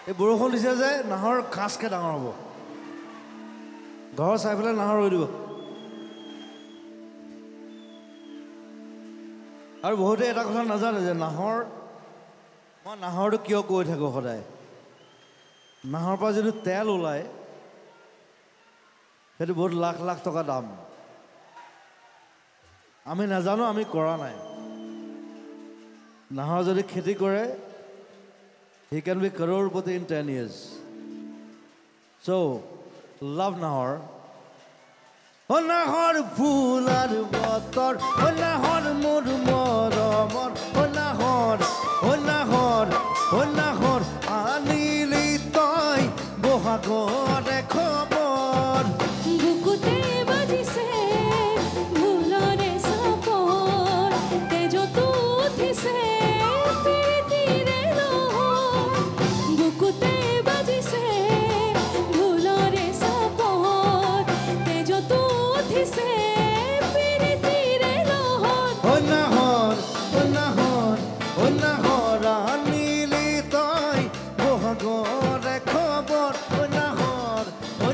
এই বৰষুণ দিছে যে নাহৰ খাচকৈ ডাঙৰ হ'ব ঘৰ চাই পেলাই নাহৰ ৰৈ দিব আৰু বহুতে এটা কথা নাজানে যে নাহৰ মই নাহৰটো কিয় কৈ থাকোঁ সদায় নাহৰ পৰা যিটো তেল ওলায় সেইটো বহুত লাখ লাখ টকা দাম আমি নাজানো আমি কৰা নাই নাহৰ যদি খেতি কৰে he can be crorepati in 10 years so love nahor nahor phular botor nahor mor moromor nahor anili toy bohagore khobor বুকুতে বাজিছে ভুলৰে সাপৰ তেজত উঠিছে প্ৰীতিৰে লহৰ বুকুতে বাজিছে ভুলৰে সাপৰ তেজত উঠিছে প্ৰীতিৰে লহৰ nahor anili toy bohagore khobor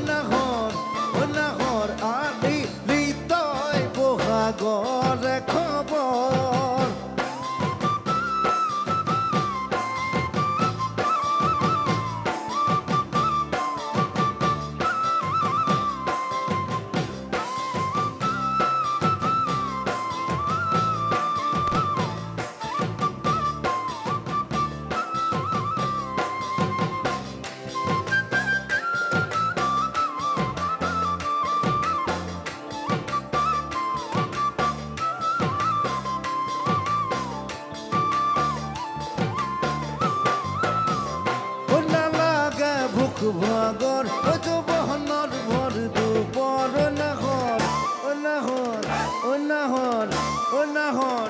nahor anili toy bohagore khobor ভাগৰ বহনৰ ভৰ দুপৰ নাহৰ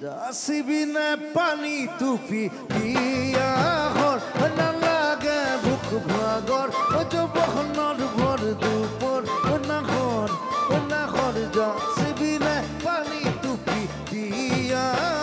যাচিবি নে পানী টুপি পিয়াহৰ নালাগে ভোক ভাগৰ বহনৰ ভৰ দুপৰ নাহৰ যাচিবি নে পানী টুপি পিয়াহৰ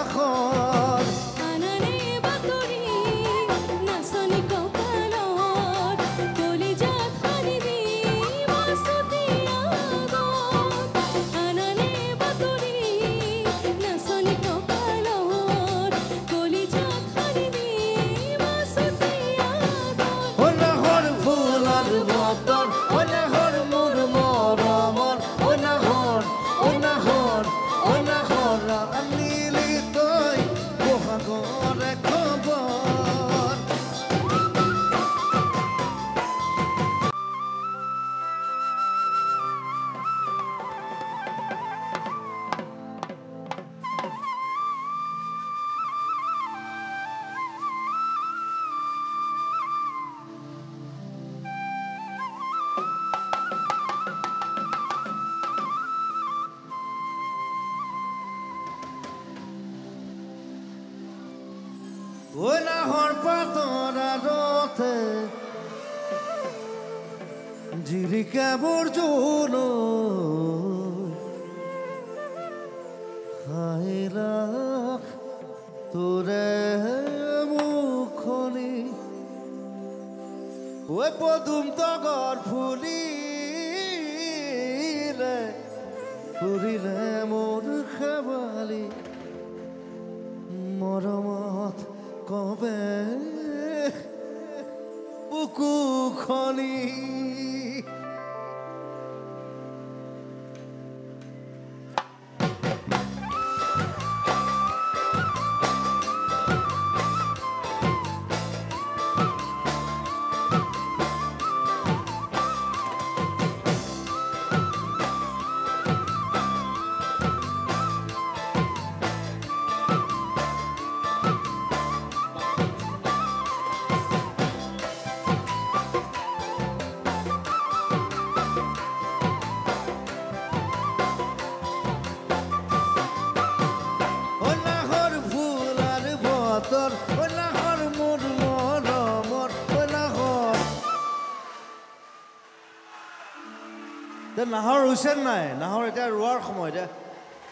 নাহৰ পাতৰ আৰতে জিৰিকাবোৰ জোন হাইৰাখ তোৰে মুখনি পদুম তগৰ ফুৰিলে মোৰ খাবালি মৰমত কবে বুকুখনি নাহৰ ৰুইছে নাই নাহৰ এতিয়া ৰোৱাৰ সময় এতিয়া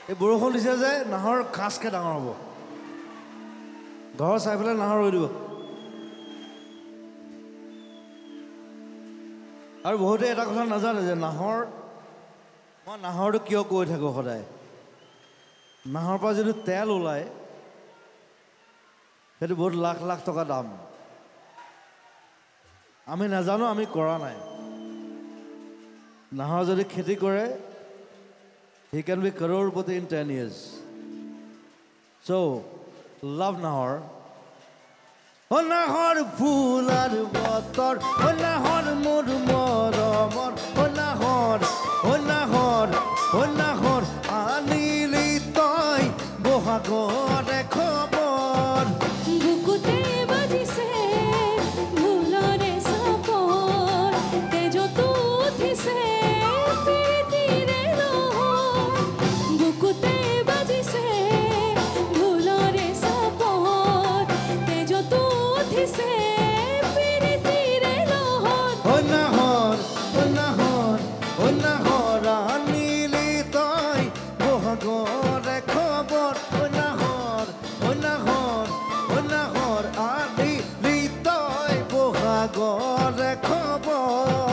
এই বৰষুণ দিছে যে নাহৰ খাচকৈ ডাঙৰ হ'ব ঘৰ চাই পেলাই নাহৰ ৰৈ দিব আৰু বহুতে এটা কথা নাজানে যে নাহৰ মই নাহৰটো কিয় কৈ থাকোঁ সদায় নাহৰ পৰা যিটো তেল ওলায় সেইটো বহুত লাখ লাখ টকা দাম আমি নাজানো আমি কৰা নাই নাহৰ যদি খেতি কৰে he can be crorepati in 10 years so love nahor nahor phular botor nahor mor moromor nahor nahor anili toy bohagore khobor বুকুতে বাজিছে ভুলৰে চাপৰ তেজতো উঠিছে প্ৰীতিৰে লহৰ বুকুতে বাজিছে ভুলৰে চাপৰ তেজতো উঠিছে প্ৰীতিৰে লহৰ nahor anili toy bohagore khobor nahor anili toy bohagore khobor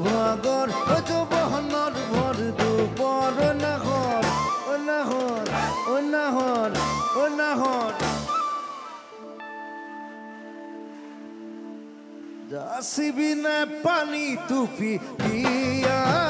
ভাগৰ যৌৱনৰ ভৰ দুপৰ নাহৰ যাচিবি নে পানী টুপি দিয়া